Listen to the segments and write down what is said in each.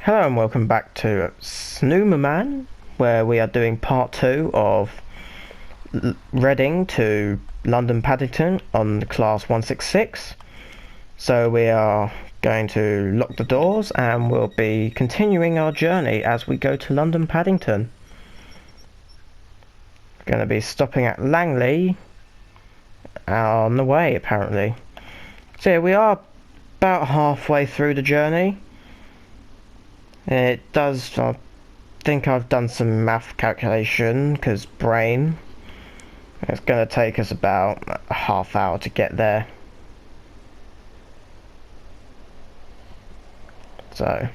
Hello and welcome back to Snoomerman, where we are doing part 2 of Reading to London Paddington on class 166. So we are going to lock the doors and we'll be continuing our journey as we go to London Paddington. We're going to be stopping at Langley on the way apparently. So yeah, we are about halfway through the journey. It does, I think I've done some math calculation, because brain. It's going to take us about a half hour to get there. So,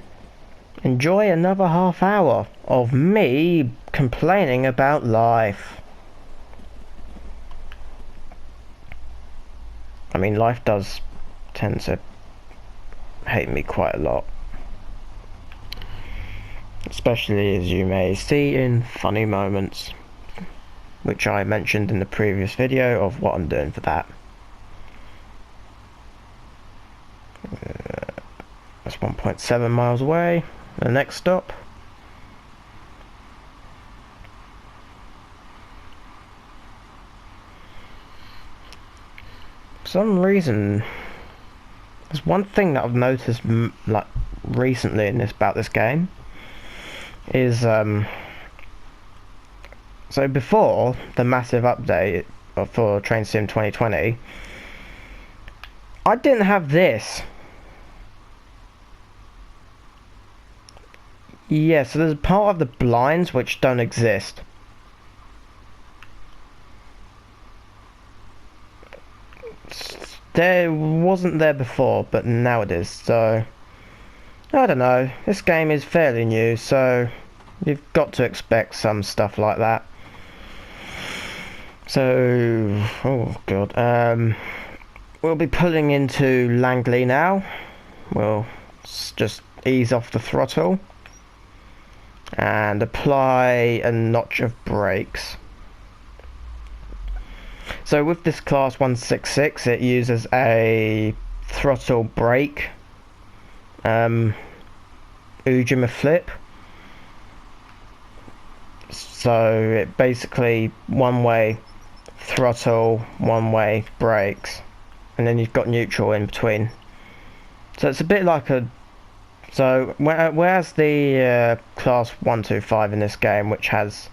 enjoy another half hour of me complaining about life. I mean, life does tend to hate me quite a lot. Especially as you may see in funny moments, which I mentioned in the previous video of what I'm doing for that. That's 1.7 miles away. The next stop. For some reason, there's one thing that I've noticed like recently in about this game. Is so before the massive update for Train Sim 2020, I didn't have this. Yeah, so there's part of the blinds which don't exist. There wasn't there before, but now it is, so I don't know, this game is fairly new, so you've got to expect some stuff like that. So, oh god, we'll be pulling into Langley now. We'll just ease off the throttle and apply a notch of brakes. So with this class 166, it uses a throttle brake Ujima flip. So it basically one way throttle, one way brakes, and then you've got neutral in between. So it's a bit like a, so whereas the class 125 in this game, which has,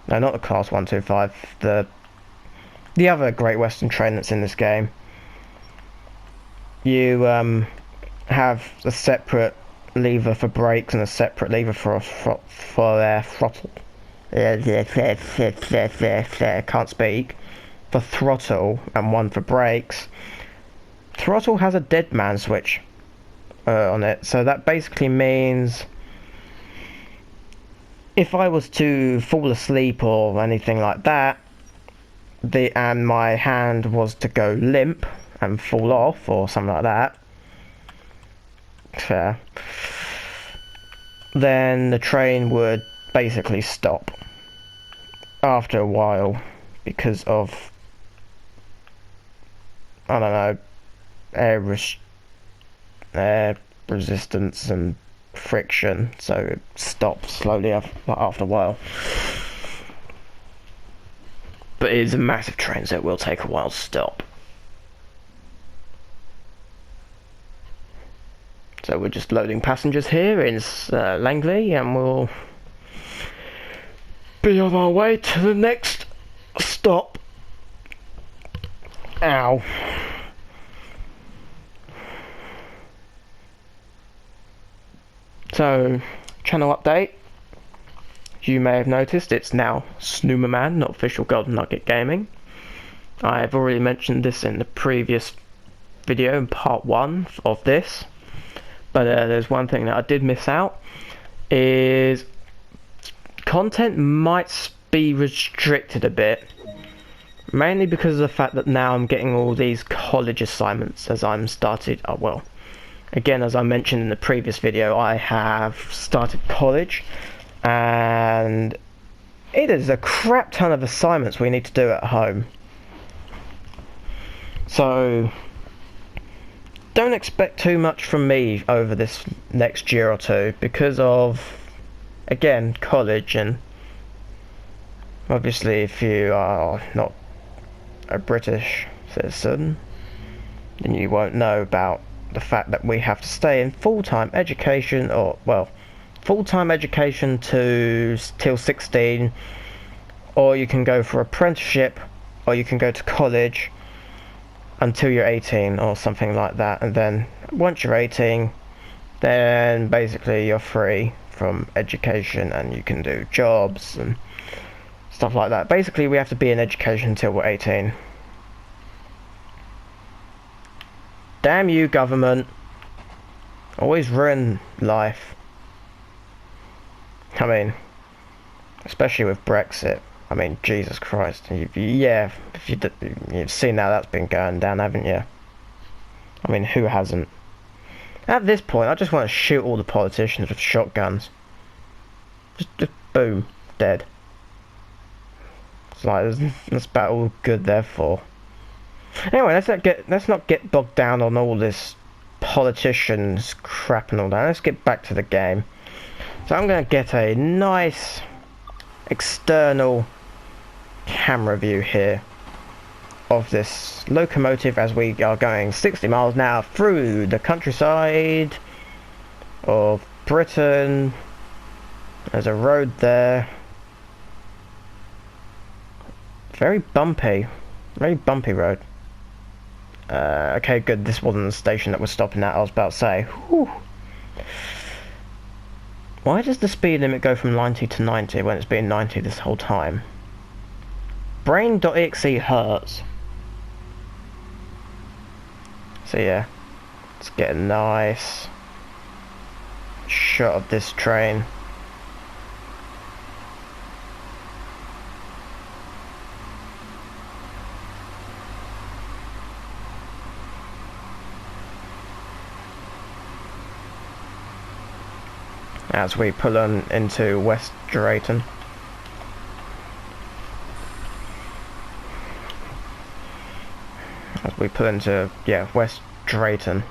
no, not the class 125, the other Great Western train that's in this game, you have a separate lever for brakes and a separate lever for throttle. Can't speak. For throttle and one for brakes. Throttle has a dead man switch on it, so that basically means if I was to fall asleep or anything like that, and my hand was to go limp and fall off or something like that, fair, then the train would basically stop after a while because of, I don't know, air resistance and friction, so it stops slowly after a while. But it is a massive train, so it will take a while to stop. So we're just loading passengers here in Langley, and we'll be on our way to the next stop. Ow. So, channel update. As you may have noticed, it's now Snoomerman, not Official Golden Nugget Gaming. I've already mentioned this in the previous video in part 1 of this. But there's one thing that I did miss out, is content might be restricted a bit, mainly because of the fact that now I'm getting all these college assignments as I'm started, well, again, as I mentioned in the previous video, I have started college, and it is a crap ton of assignments we need to do at home. So don't expect too much from me over this next year or two because of, again, college, and obviously if you are not a British citizen, then you won't know about the fact that we have to stay in full-time education, or, well, full-time education till 16, or you can go for apprenticeship, or you can go to college until you're 18 or something like that, and then once you're 18, then basically you're free from education and you can do jobs and stuff like that. Basically we have to be in education until we're 18. Damn you, government. Always ruin life. I mean, especially with Brexit. I mean, Jesus Christ. Yeah, if you've seen how that's been going down, haven't you? I mean, who hasn't? At this point, I just want to shoot all the politicians with shotguns. Just boom, dead. It's like, that's about all good they're for. Anyway, let's not get bogged down on all this politicians crap and all that. Let's get back to the game. So I'm going to get a nice external camera view here of this locomotive as we are going 60 miles an hour through the countryside of Britain. There's a road there. Very bumpy road. Okay, good, this wasn't the station that we're stopping at, I was about to say. Whew. Why does the speed limit go from 90 to 90 when it's been 90 this whole time? Brain.exe hurts. So yeah, let's get a nice shot of this train. As we pull on into West Drayton. As we pull into, yeah, West Drayton.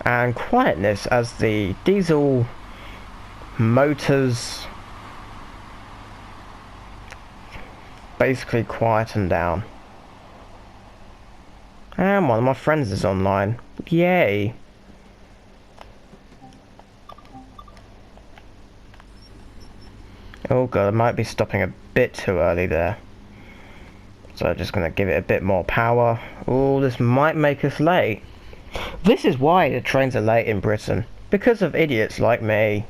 And quietness as the diesel motors basically quieten down. And one of my friends is online. Yay! Oh god, I might be stopping a bit too early there. So I'm just going to give it a bit more power. Oh, this might make us late. This is why the trains are late in Britain. Because of idiots like me.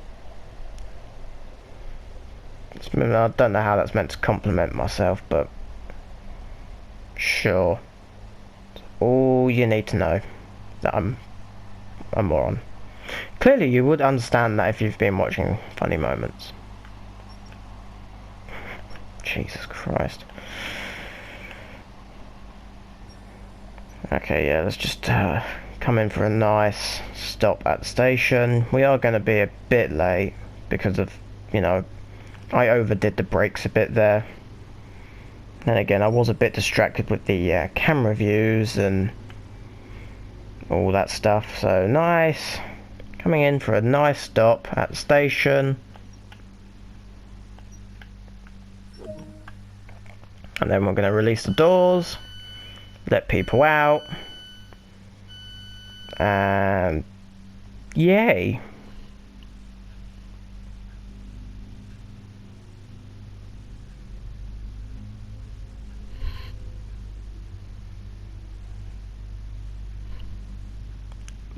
I don't know how that's meant to compliment myself, but sure. All you need to know that I'm a moron. Clearly you would understand that if you've been watching Funny Moments. Jesus Christ. Okay, yeah, let's just come in for a nice stop at the station. We are going to be a bit late because of, you know, I overdid the brakes a bit there. Then again, I was a bit distracted with the camera views and all that stuff. So nice. Coming in for a nice stop at the station. And then we're going to release the doors, let people out, and yay!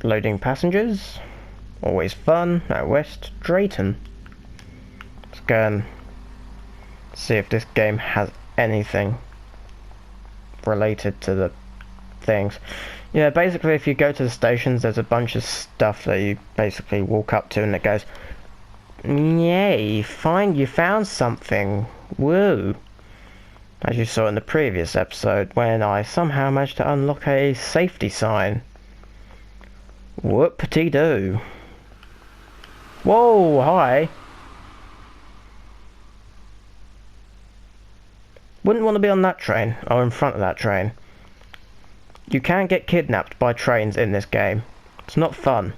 Loading passengers, always fun at West Drayton. Let's go and see if this game has anything related to the things. Yeah, basically if you go to the stations there's a bunch of stuff that you basically walk up to and it goes, yay, you found something, woo. As you saw in the previous episode when I somehow managed to unlock a safety sign. Whoop-a-dee-doo. Whoa, hi. Wouldn't want to be on that train, or in front of that train. You can get kidnapped by trains in this game. It's not fun.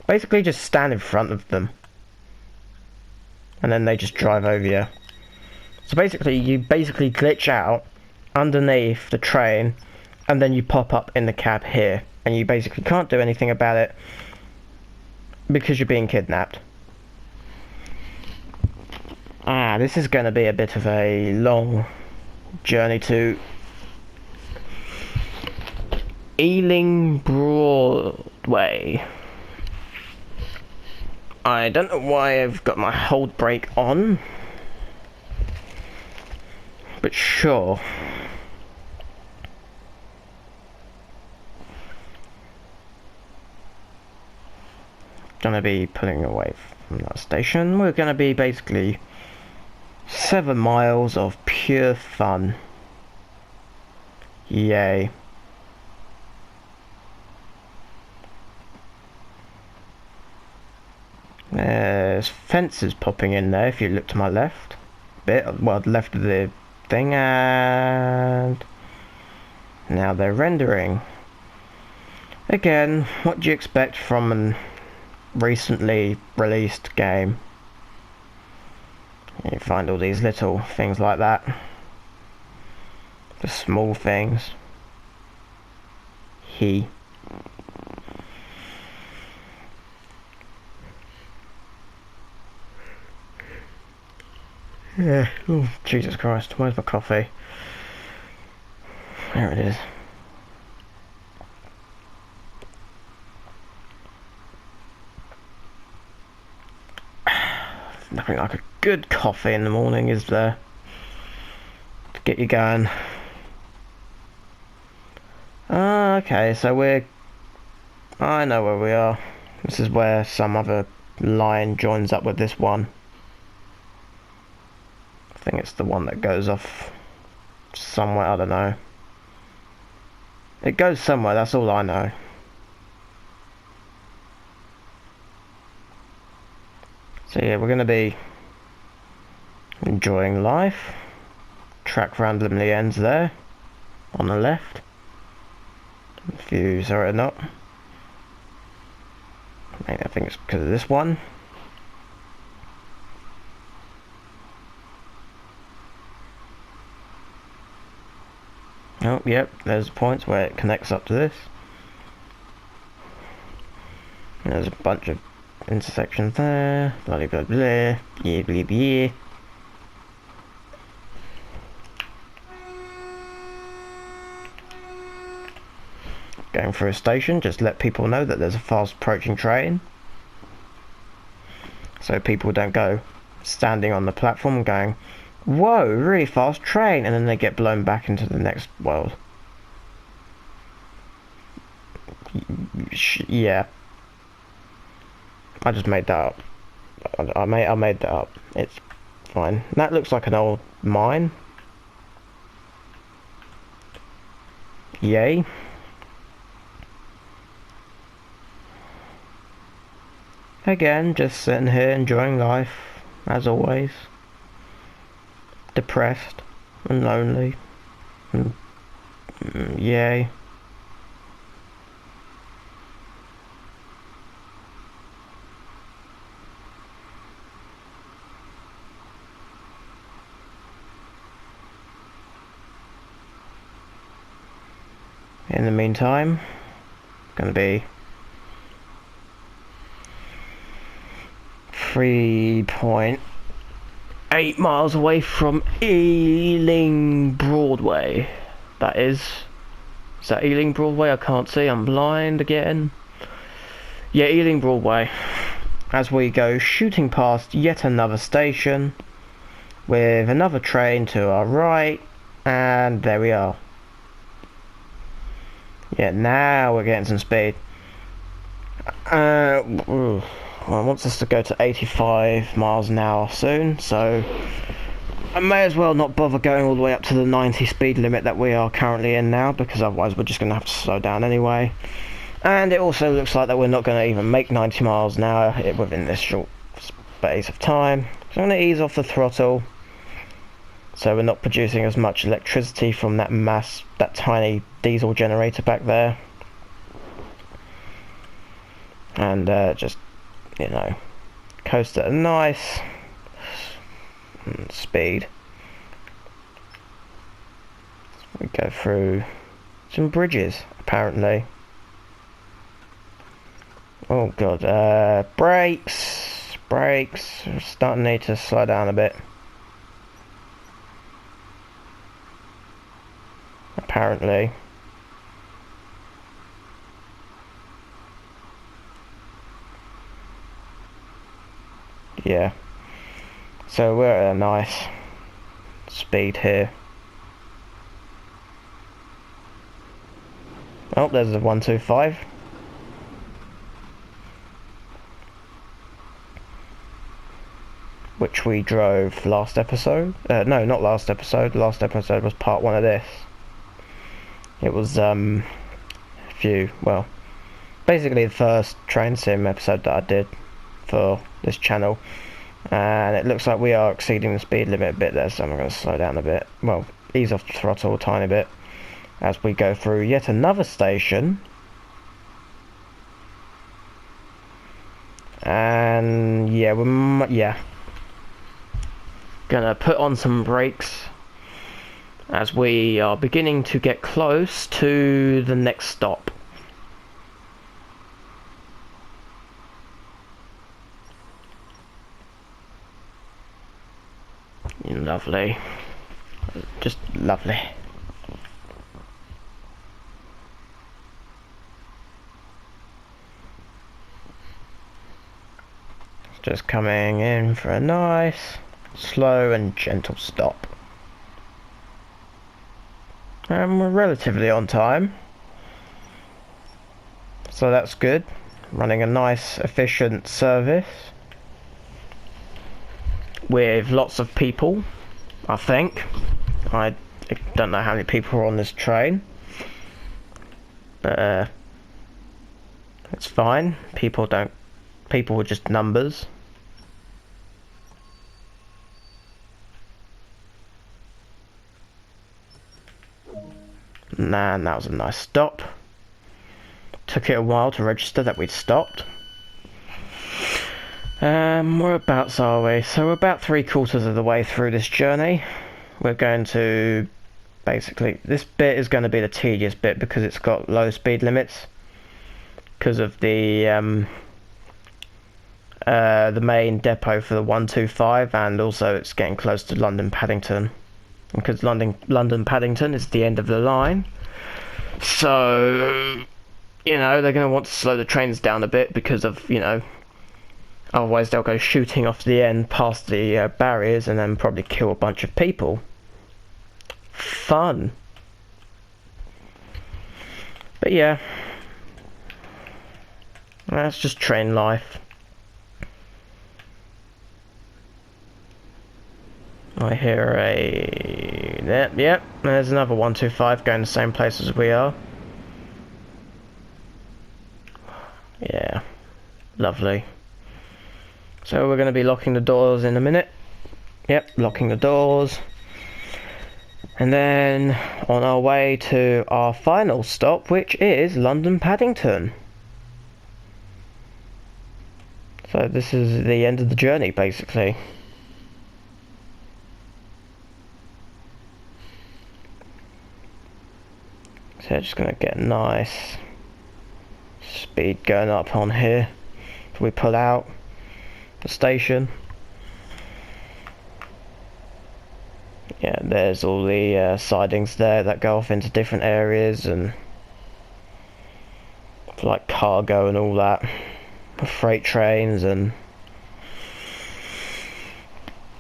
Basically just stand in front of them. And then they just drive over you. So basically, you glitch out underneath the train, and then you pop up in the cab here. And you basically can't do anything about it because you're being kidnapped. This is going to be a bit of a long journey to Ealing Broadway. I don't know why I've got my hold brake on, but sure. Gonna be pulling away from that station. We're gonna be basically 7 miles of pure fun. Yay. There's fences popping in there if you look to my left. Left of the thing, and now they're rendering. Again, what do you expect from an recently released game? You find all these little things like that. The small things. Yeah. Oh, Jesus Christ, where's my coffee? There it is. Nothing like a good coffee in the morning, is there? To get you going. Okay, so I know where we are. This is where some other line joins up with this one. I think it's the one that goes off somewhere, I don't know. It goes somewhere, that's all I know. So yeah, we're going to be enjoying life. Track randomly ends there, on the left. If you saw it or not. I think it's because of this one. Oh, yep, there's points where it connects up to this. And there's a bunch of intersections there. Blah blah blah blah. Yeah, blah blah. Going through a station, just let people know that there's a fast approaching train. So people don't go standing on the platform going, whoa, really fast train, and then they get blown back into the next world. Yeah. I just made that up. I made that up. It's fine. That looks like an old mine. Yay. Again, just sitting here enjoying life, as always. Depressed and lonely. Yay. In the meantime, gonna be 3.8 miles away from Ealing Broadway. That is that Ealing Broadway? I can't see, I'm blind again. Yeah, Ealing Broadway. As we go shooting past yet another station with another train to our right, and there we are. Yeah, now we're getting some speed. Well, it wants us to go to 85 miles an hour soon, so I may as well not bother going all the way up to the 90 speed limit that we are currently in now, because otherwise we're just going to have to slow down anyway. And it also looks like that we're not going to even make 90 miles an hour within this short space of time. So I'm going to ease off the throttle, so we're not producing as much electricity from that tiny diesel generator back there. And just, you know, coast at a nice speed. We go through some bridges, apparently. Oh god, brakes, we're starting to need to slow down a bit. Apparently. Yeah. So we're at a nice speed here. Oh, there's a 125. Which we drove last episode. No, not last episode. Last episode was part 1 of this. It was well, basically the first train sim episode that I did for this channel. And it looks like we are exceeding the speed limit a bit there, so I'm going to slow down a bit. Well, ease off the throttle a tiny bit as we go through yet another station. And yeah, we're gonna put on some brakes as we are beginning to get close to the next stop. Lovely. Just lovely. Just coming in for a nice, slow and gentle stop. And we're relatively on time. So that's good. Running a nice, efficient service. With lots of people, I think. I don't know how many people are on this train. But it's fine. People are just numbers. And that was a nice stop. Took it a while to register that we'd stopped. Whereabouts are we? So we're about 3/4 of the way through this journey. We're going to basically, this bit is going to be the tedious bit because it's got low speed limits because of the main depot for the 125, and also it's getting close to London Paddington, because London Paddington is the end of the line. So, you know, they're going to want to slow the trains down a bit because of, you know, otherwise they'll go shooting off the end past the barriers and then probably kill a bunch of people. Fun. But yeah, that's just train life. I hear a... Yep, there's another 125 going the same place as we are. Yeah, lovely. So we're going to be locking the doors in a minute. Yep, locking the doors. And then on our way to our final stop, which is London Paddington. So this is the end of the journey, basically. So just going to get a nice speed going up on here. So we pull out the station. Yeah, there's all the sidings there that go off into different areas, and like cargo and all that, freight trains and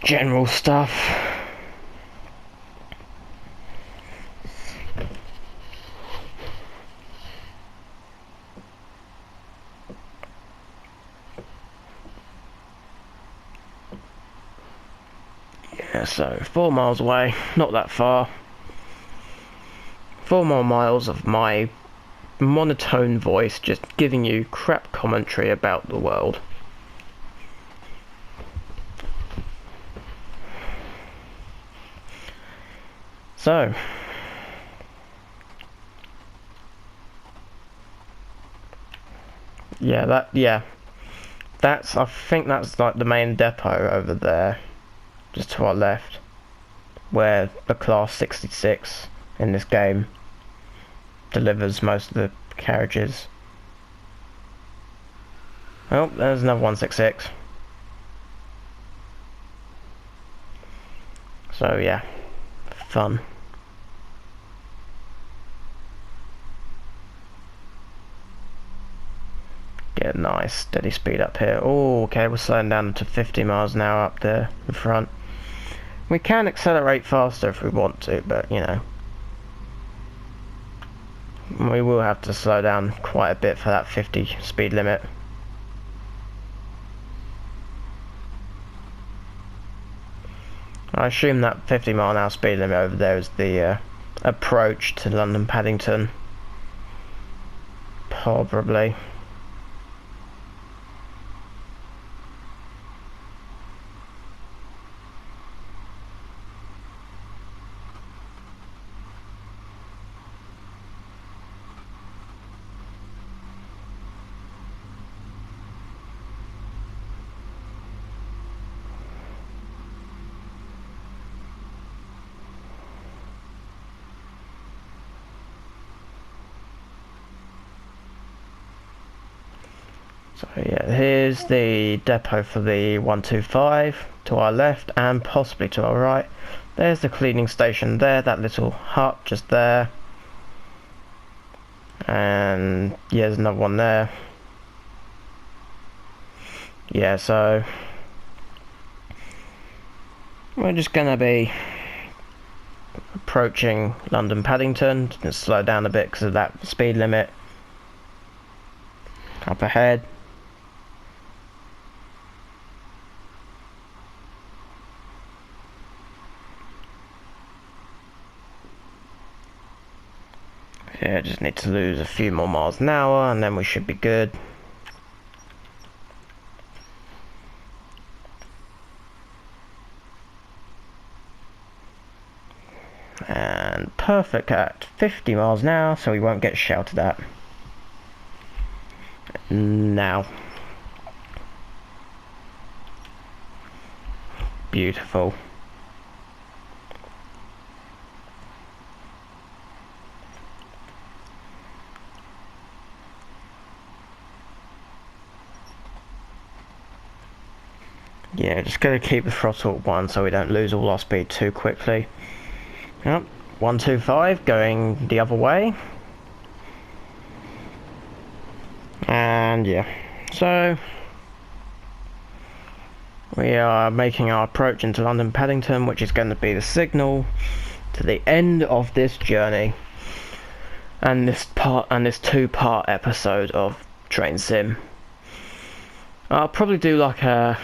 general stuff. Yeah, so 4 miles away, not that far. 4 more miles of my monotone voice just giving you crap commentary about the world. So, I think that's like the main depot over there, just to our left, where the Class 66 in this game delivers most of the carriages. Oh, there's another 166. So yeah, fun. Get a nice steady speed up here. Oh, okay, we're slowing down to 50 miles an hour up there in front. We can accelerate faster if we want to, but you know, we will have to slow down quite a bit for that 50 speed limit. I assume that 50 mile an hour speed limit over there is the approach to London Paddington. Probably. So yeah, here's the depot for the 125 to our left and possibly to our right. There's the cleaning station there, that little hut just there. And yeah, there's another one there. Yeah, so we're just gonna be approaching London Paddington. Just slow down a bit because of that speed limit up ahead. Yeah, just need to lose a few more miles an hour and then we should be good. And perfect at 50 miles an hour, so we won't get shouted at. Now. Beautiful. Yeah, just gotta keep the throttle at 1 so we don't lose all our speed too quickly. Yep, 125 going the other way. And yeah, so we are making our approach into London Paddington, which is going to be the signal to the end of this journey and this 2-part episode of Train Sim. I'll probably do like a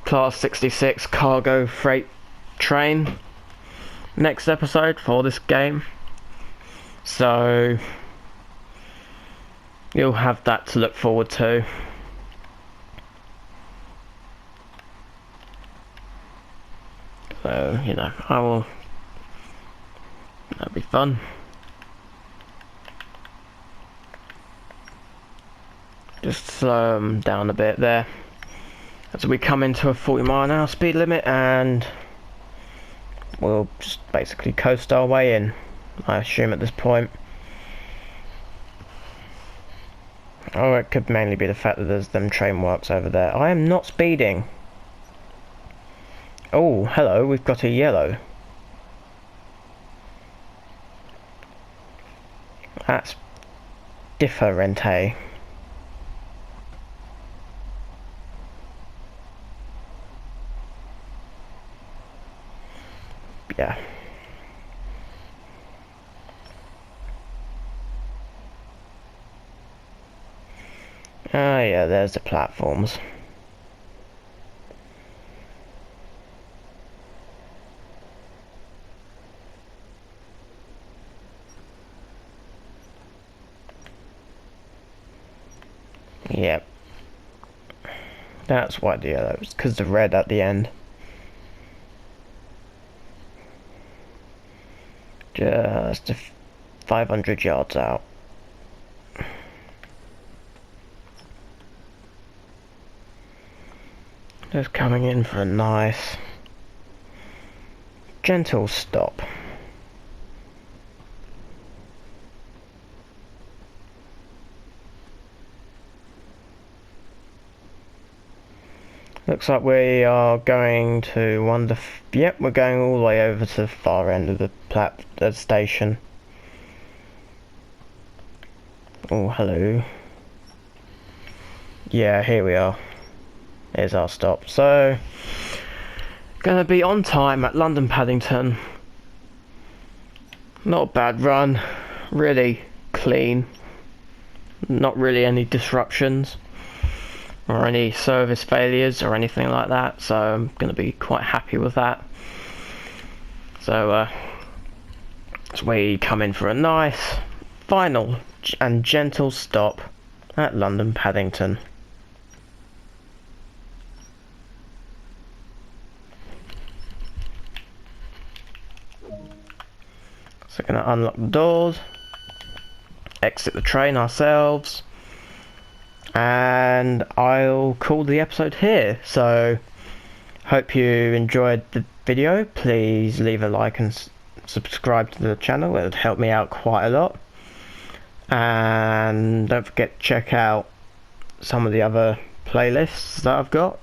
Class 66 cargo freight train next episode for this game, so you'll have that to look forward to. So, you know, that'll be fun. Just slow them down a bit there as we come into a 40 mile an hour speed limit, and we'll just basically coast our way in, I assume, at this point. Oh, it could mainly be the fact that there's them train works over there. I am not speeding. Oh, hello, we've got a yellow. That's differente. Yeah. Ah, yeah, there's the platforms. Yep. That's why the yellow is, because the red at the end. Just 500 yards out. Just coming in for a nice, gentle stop. Looks like we are going to yep, we're going all the way over to the far end of the station. Oh, hello. Yeah, here we are. Here's our stop. So, gonna be on time at London Paddington. Not a bad run. Really clean. Not really any disruptions or any service failures or anything like that, so I'm going to be quite happy with that. So as we come in for a nice final and gentle stop at London Paddington. So going to unlock the doors, exit the train ourselves, and I'll call the episode here. So hope you enjoyed the video. Please leave a like and subscribe to the channel. It would help me out quite a lot. And don't forget to check out some of the other playlists that I've got.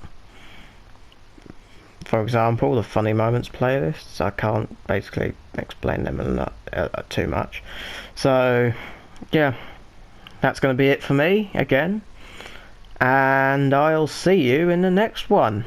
For example, the funny moments playlists. I can't basically explain them too much. So yeah, that's going to be it for me again. And I'll see you in the next one.